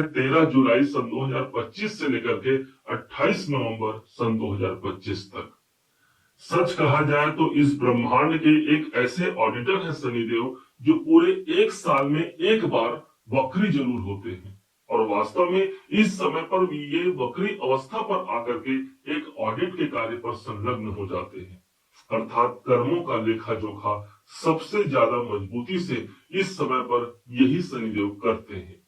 13 जुलाई सन 2025 से लेकर के 28 नवंबर सन 2025 तक। सच कहा जाए तो इस ब्रह्मांड के एक ऐसे ऑडिटर हैं शनिदेव, जो पूरे एक साल में एक बार वक्री जरूर होते हैं और वास्तव में इस समय पर ये वक्री अवस्था पर आकर के एक ऑडिट के कार्य पर संलग्न हो जाते हैं। अर्थात कर्मों का लेखा जोखा सबसे ज्यादा मजबूती से इस समय पर यही शनिदेव करते हैं,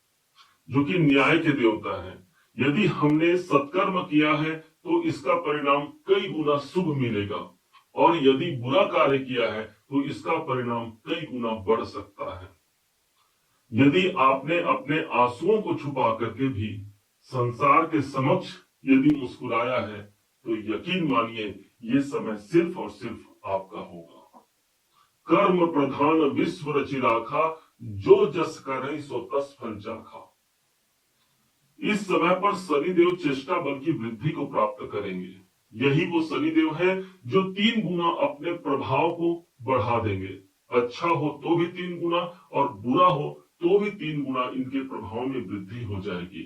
जो कि न्याय के देवता हैं। यदि हमने सत्कर्म किया है तो इसका परिणाम कई गुना शुभ मिलेगा, और यदि बुरा कार्य किया है तो इसका परिणाम कई गुना बढ़ सकता है। यदि आपने अपने आंसुओं को छुपा करके भी संसार के समक्ष यदि मुस्कुराया है, तो यकीन मानिए ये समय सिर्फ और सिर्फ आपका होगा। कर्म प्रधान विश्व रचि राखा, जो जस करे सो तस फल चाखा। इस समय पर शनिदेव चेष्टा बल की वृद्धि को प्राप्त करेंगे। यही वो शनिदेव है जो 3 गुना अपने प्रभाव को बढ़ा देंगे। अच्छा हो तो भी 3 गुना और बुरा हो तो भी 3 गुना इनके प्रभाव में वृद्धि हो जाएगी।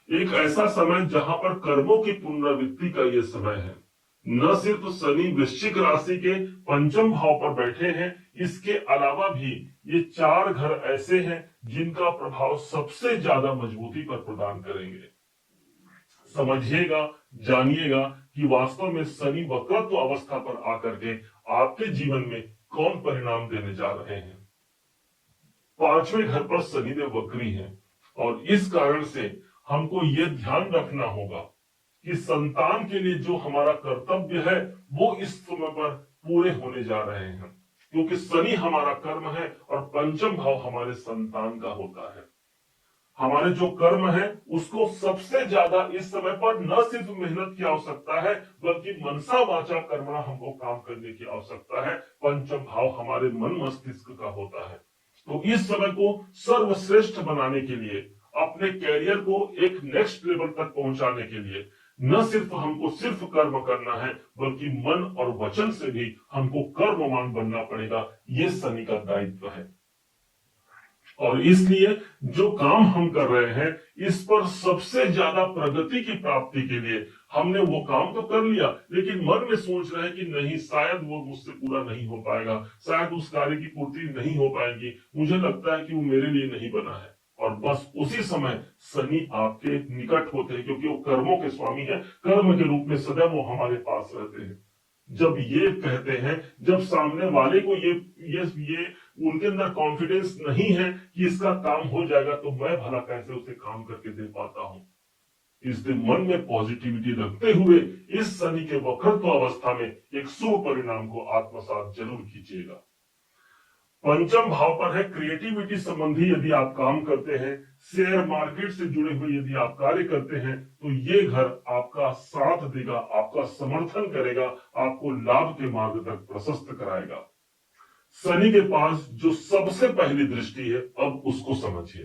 एक ऐसा समय जहां पर कर्मों की पुनरावृत्ति का ये समय है। न सिर्फ शनि वृश्चिक राशि के पंचम भाव पर बैठे हैं, इसके अलावा भी ये 4 घर ऐसे हैं जिनका प्रभाव सबसे ज्यादा मजबूती पर प्रदान करेंगे। समझिएगा, जानिएगा कि वास्तव में शनि वक्रत्व अवस्था पर आकर के आपके जीवन में कौन परिणाम देने जा रहे हैं। 5वें घर पर शनिदेव वक्री हैं और इस कारण से हमको ये ध्यान रखना होगा कि संतान के लिए जो हमारा कर्तव्य है वो इस समय पर पूरे होने जा रहे हैं, क्योंकि शनि हमारा कर्म है और पंचम भाव हमारे संतान का होता है। हमारे जो कर्म है उसको सबसे ज्यादा इस समय पर न सिर्फ मेहनत की आवश्यकता है, बल्कि मनसा वाचा कर्मणा हमको काम करने की आवश्यकता है। पंचम भाव हमारे मन मस्तिष्क का होता है। तो इस समय को सर्वश्रेष्ठ बनाने के लिए, अपने कैरियर को एक नेक्स्ट लेवल तक पहुंचाने के लिए न सिर्फ हमको सिर्फ कर्म करना है, बल्कि मन और वचन से भी हमको कर्मवान बनना पड़ेगा। ये शनि का दायित्व है और इसलिए जो काम हम कर रहे हैं इस पर सबसे ज्यादा प्रगति की प्राप्ति के लिए हमने वो काम तो कर लिया, लेकिन मन में सोच रहे हैं कि नहीं, शायद वो मुझसे पूरा नहीं हो पाएगा, शायद उस कार्य की पूर्ति नहीं हो पाएगी, मुझे लगता है कि वो मेरे लिए नहीं बना है। और बस उसी समय शनि आपके निकट होते हैं, क्योंकि वो कर्मों के स्वामी है। कर्म के रूप में सदैव वो हमारे पास रहते हैं। जब ये कहते हैं, जब सामने वाले को ये उनके अंदर कॉन्फिडेंस नहीं है कि इसका काम हो जाएगा, तो मैं भला कैसे उसे काम करके दे पाता हूं। इसलिए मन में पॉजिटिविटी रखते हुए इस शनि के वक्रत्व अवस्था में एक शुभ परिणाम को आत्मसात जरूर कीजिएगा। पंचम भाव पर है क्रिएटिविटी संबंधी यदि आप काम करते हैं, शेयर मार्केट से जुड़े हुए यदि आप कार्य करते हैं, तो ये घर आपका साथ देगा, आपका समर्थन करेगा, आपको लाभ के मार्ग तक प्रशस्त कराएगा। शनि के पास जो सबसे पहली दृष्टि है, अब उसको समझिए।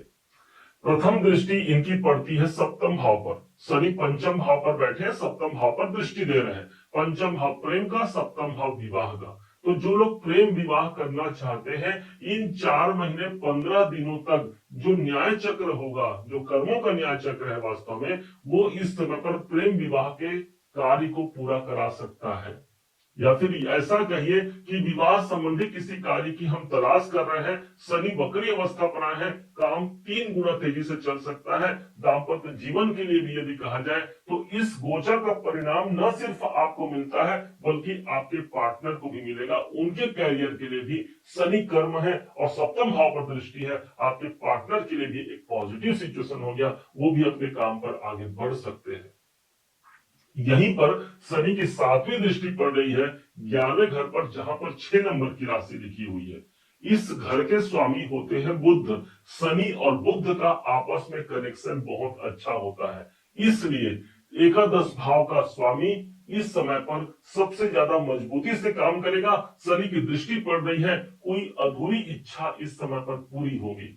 प्रथम दृष्टि इनकी पड़ती है सप्तम भाव पर। शनि पंचम भाव पर बैठे हैं, सप्तम भाव पर दृष्टि दे रहे हैं। पंचम भाव प्रेम का, सप्तम भाव विवाह का। तो जो लोग प्रेम विवाह करना चाहते हैं, इन 4 महीने 15 दिनों तक जो न्याय चक्र होगा, जो कर्मों का न्याय चक्र है वास्तव में, वो इस समय पर प्रेम विवाह के कार्य को पूरा करा सकता है। या फिर ऐसा कहिए कि विवाह संबंधी किसी कार्य की हम तलाश कर रहे हैं, शनि वक्री अवस्था पर आए हैं, काम 3 गुना तेजी से चल सकता है। दाम्पत्य जीवन के लिए भी यदि कहा जाए तो इस गोचर का परिणाम न सिर्फ आपको मिलता है, बल्कि आपके पार्टनर को भी मिलेगा। उनके कैरियर के लिए भी शनि कर्म है और सप्तम भाव पर दृष्टि है। आपके पार्टनर के लिए भी एक पॉजिटिव सिचुएशन हो गया, वो भी अपने काम पर आगे बढ़ सकते हैं। यहीं पर शनि की 7वीं दृष्टि पड़ रही है 11वें घर पर, जहां पर 6 नंबर की राशि लिखी हुई है। इस घर के स्वामी होते हैं बुध। शनि और बुध का आपस में कनेक्शन बहुत अच्छा होता है, इसलिए एकादश भाव का स्वामी इस समय पर सबसे ज्यादा मजबूती से काम करेगा। शनि की दृष्टि पड़ रही है, कोई अधूरी इच्छा इस समय पर पूरी होगी।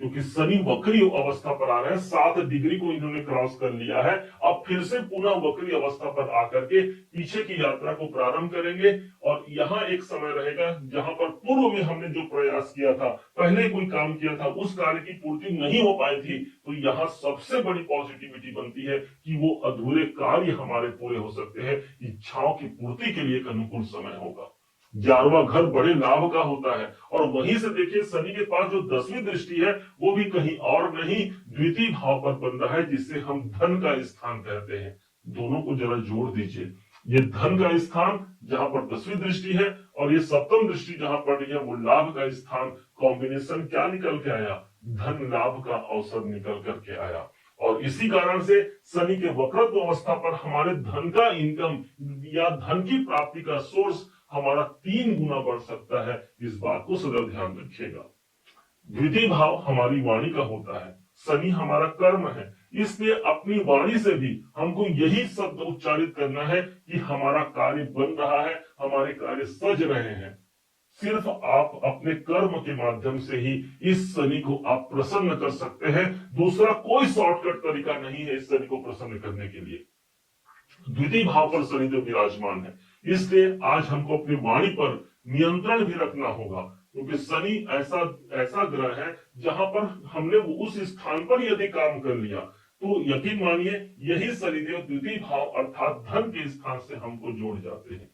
क्योंकि शनि वक्री अवस्था पर आ रहे हैं, 7 डिग्री को इन्होंने क्रॉस कर लिया है। अब फिर से पुनः वक्री अवस्था पर आकर के पीछे की यात्रा को प्रारंभ करेंगे। और यहाँ एक समय रहेगा जहां पर पूर्व में हमने जो प्रयास किया था, पहले कोई काम किया था, उस कार्य की पूर्ति नहीं हो पाई थी, तो यहाँ सबसे बड़ी पॉजिटिविटी बनती है कि वो अधूरे कार्य हमारे पूरे हो सकते हैं। इच्छाओं की पूर्ति के लिए एक अनुकूल समय होगा। 11वां घर बड़े लाभ का होता है, और वहीं से देखिए शनि के पास जो 10वीं दृष्टि है वो भी कहीं और नहीं, द्वितीय भाव पर बन रहा है, जिसे हम धन का स्थान कहते हैं। दोनों को जरा जोड़ दीजिए, ये धन का स्थान जहां पर 10वीं दृष्टि है, और ये सप्तम दृष्टि जहां पड़ रही है वो लाभ का स्थान। कॉम्बिनेशन क्या निकल के आया? धन लाभ का अवसर निकल करके आया। और इसी कारण से शनि के वक्रत्व अवस्था पर हमारे धन का इनकम या धन की प्राप्ति का सोर्स हमारा 3 गुना बढ़ सकता है। इस बात को सदैव ध्यान रखिएगा। द्वितीय भाव हमारी वाणी का होता है, शनि हमारा कर्म है, इसलिए अपनी वाणी से भी हमको यही शब्द उच्चारित करना है कि हमारा कार्य बन रहा है, हमारे कार्य सज रहे हैं। सिर्फ आप अपने कर्म के माध्यम से ही इस शनि को आप प्रसन्न कर सकते हैं। दूसरा कोई शॉर्टकट तरीका नहीं है इस शनि को प्रसन्न करने के लिए। द्वितीय भाव पर शनिदेव विराजमान है, इसलिए आज हमको अपनी वाणी पर नियंत्रण भी रखना होगा, क्योंकि शनि ऐसा ग्रह है जहां पर हमने उस स्थान पर यदि काम कर लिया तो यकीन मानिए यही शनिदेव द्वितीय भाव अर्थात धन के स्थान से हमको जोड़ जाते हैं।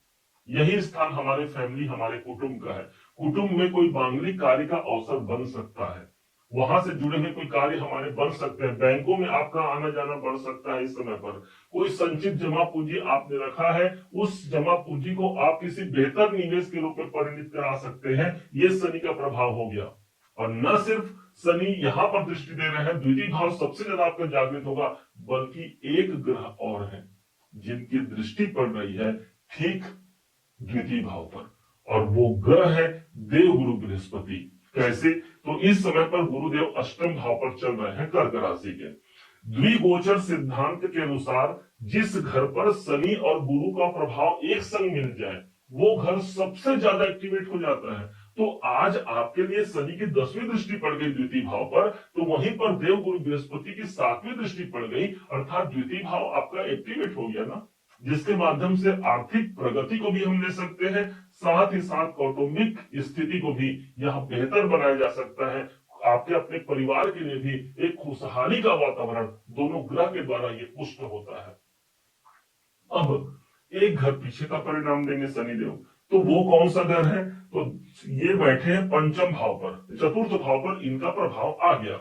यही स्थान हमारे फैमिली, हमारे कुटुंब का है। कुटुंब में कोई मांगलिक कार्य का अवसर बन सकता है, वहां से जुड़े हुए कोई कार्य हमारे बन सकते हैं। बैंकों में आपका आना जाना बढ़ सकता है इस समय पर। कोई संचित जमा पूंजी आपने रखा है, उस जमा पूंजी को आप किसी बेहतर निवेश के रूप में परिणित करा सकते हैं। ये शनि का प्रभाव हो गया। और न सिर्फ शनि यहाँ पर दृष्टि दे रहे हैं, द्वितीय भाव सबसे ज्यादा आपका जागृत होगा, बल्कि एक ग्रह और है जिनकी दृष्टि पड़ रही है ठीक द्वितीय भाव पर, और वो ग्रह है देवगुरु बृहस्पति। कैसे? तो इस समय पर गुरुदेव अष्टम भाव पर चल रहे हैं कर्क राशि के। द्विगोचर सिद्धांत के अनुसार जिस घर पर शनि और गुरु का प्रभाव एक संग मिल जाए वो घर सबसे ज्यादा एक्टिवेट हो जाता है। तो आज आपके लिए शनि की 10वीं दृष्टि पड़ गई द्वितीय भाव पर, तो वहीं पर देव गुरु बृहस्पति की 7वीं दृष्टि पड़ गई, अर्थात द्वितीय भाव आपका एक्टिवेट हो गया ना, जिसके माध्यम से आर्थिक प्रगति को भी हम ले सकते हैं, साथ ही साथ कौटुंबिक स्थिति को भी यहाँ बेहतर बनाया जा सकता है। आपके अपने परिवार के लिए भी एक खुशहाली का वातावरण दोनों ग्रह के द्वारा ये पुष्ट होता है। अब एक घर पीछे का परिणाम देंगे शनिदेव, तो वो कौन सा घर है? तो ये बैठे हैं पंचम भाव पर, चतुर्थ भाव पर इनका प्रभाव आ गया।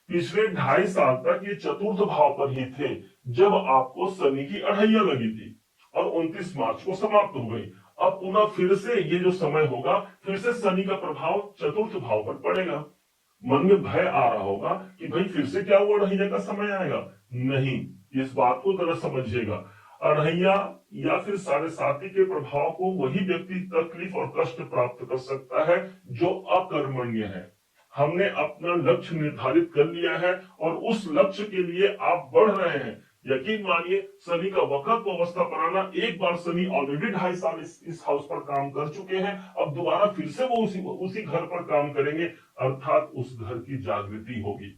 पिछले 2.5 साल तक ये चतुर्थ भाव पर ही थे जब आपको शनि की अढ़ैया लगी थी, और 29 मार्च को समाप्त हो गई। अब पुनः फिर से ये जो समय होगा, फिर से शनि का प्रभाव चतुर्थ भाव पर पड़ेगा। मन में भय आ रहा होगा कि भाई फिर से क्या वो अढ़ैया का समय आएगा? नहीं, इस बात को जरा समझिएगा। अढ़ैया या फिर 7.5 के प्रभाव को वही व्यक्ति तकलीफ और कष्ट प्राप्त कर सकता है जो अकर्मण्य है। हमने अपना लक्ष्य निर्धारित कर लिया है और उस लक्ष्य के लिए आप बढ़ रहे हैं। यकीन मानिए शनि का वक्रत्व अवस्था पर आना, एक बार शनि ऑलरेडी 2.5 साल इस हाउस पर काम कर चुके हैं, अब दोबारा फिर से वो उसी घर पर काम करेंगे, अर्थात उस घर की जागृति होगी।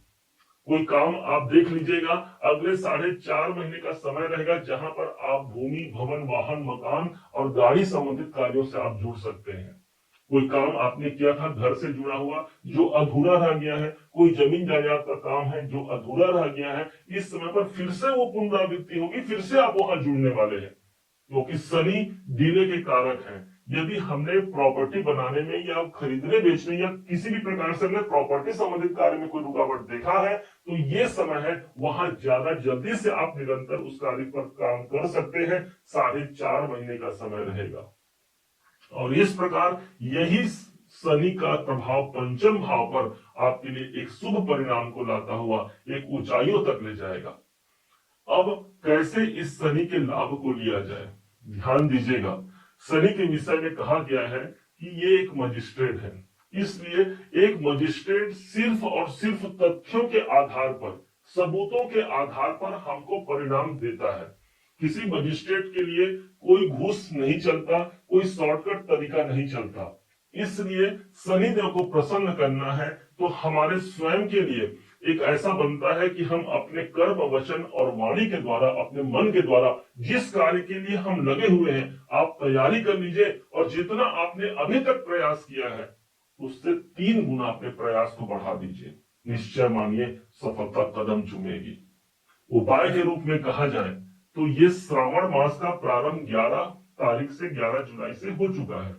कोई काम आप देख लीजिएगा, अगले 4.5 महीने का समय रहेगा जहां पर आप भूमि, भवन, वाहन, मकान और गाड़ी संबंधित कार्यों से आप जुड़ सकते हैं। कोई काम आपने किया था घर से जुड़ा हुआ जो अधूरा रह गया है, कोई जमीन जायदाद का काम है जो अधूरा रह गया है, इस समय पर फिर से वो पुनरावृत्ति होगी, फिर से आप वहां जुड़ने वाले हैं, क्योंकि शनि डिले के कारक हैं। यदि हमने प्रॉपर्टी बनाने में या खरीदने बेचने या किसी भी प्रकार से हमने प्रॉपर्टी संबंधित कार्य में कोई रुकावट देखा है, तो ये समय है वहां ज्यादा जल्दी से आप निरंतर उस कार्य पर काम कर सकते हैं। 4.5 महीने का समय रहेगा, और इस प्रकार यही शनि का प्रभाव पंचम भाव पर आपके लिए एक शुभ परिणाम को लाता हुआ एक ऊंचाइयों तक ले जाएगा। अब कैसे इस शनि के लाभ को लिया जाए, ध्यान दीजिएगा। शनि के विषय में कहा गया है कि ये एक मजिस्ट्रेट है, इसलिए एक मजिस्ट्रेट सिर्फ और सिर्फ तथ्यों के आधार पर, सबूतों के आधार पर हमको परिणाम देता है। किसी मजिस्ट्रेट के लिए कोई घूस नहीं चलता, कोई शॉर्टकट तरीका नहीं चलता। इसलिए शनिदेव को प्रसन्न करना है तो हमारे स्वयं के लिए एक ऐसा बनता है कि हम अपने कर्म, वचन और वाणी के द्वारा, अपने मन के द्वारा जिस कार्य के लिए हम लगे हुए हैं, आप तैयारी कर लीजिए और जितना आपने अभी तक प्रयास किया है उससे 3 गुना अपने प्रयास को बढ़ा दीजिए। निश्चय मानिए सफलता कदम चूमेगी। उपाय के रूप में कहा जाए तो ये श्रावण मास का प्रारंभ 11 तारीख से 11 जुलाई से हो चुका है।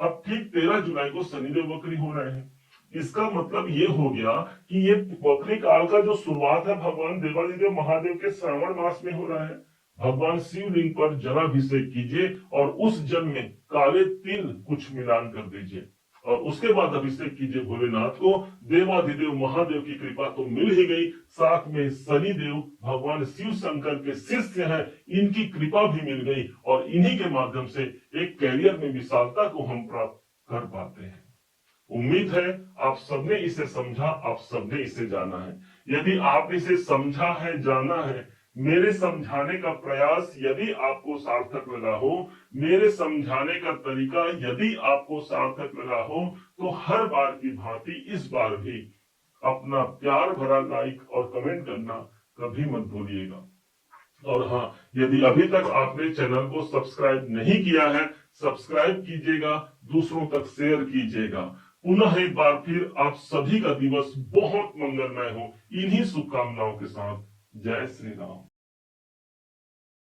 अब ठीक 13 जुलाई को शनिदेव वक्री हो रहे हैं। इसका मतलब ये हो गया कि ये वक्री काल का जो शुरुआत है भगवान देवादिदेव महादेव के श्रावण मास में हो रहा है। भगवान शिवलिंग पर जलाभिषेक कीजिए और उस जल में काले तिल कुछ मिलान कर दीजिए और उसके बाद अभिषेक कीजिए भोलेनाथ को। देवाधिदेव महादेव की कृपा तो मिल ही गई, साथ में शनिदेव भगवान शिव शंकर के शिष्य हैं, इनकी कृपा भी मिल गई और इन्हीं के माध्यम से एक कैरियर में विशालता को हम प्राप्त कर पाते हैं। उम्मीद है आप सबने इसे समझा, आप सबने इसे जाना है। यदि आप इसे समझा है, जाना है, मेरे समझाने का प्रयास यदि आपको सार्थक लगा हो, मेरे समझाने का तरीका यदि आपको सार्थक लगा हो, तो हर बार की भांति इस बार भी अपना प्यार भरा लाइक और कमेंट करना कभी मत भूलिएगा। और हाँ, यदि अभी तक आपने चैनल को सब्सक्राइब नहीं किया है, सब्सक्राइब कीजिएगा, दूसरों तक शेयर कीजिएगा। पुनः एक बार फिर आप सभी का दिवस बहुत मंगलमय हो, इन्हीं शुभकामनाओं के साथ। जय श्री राम।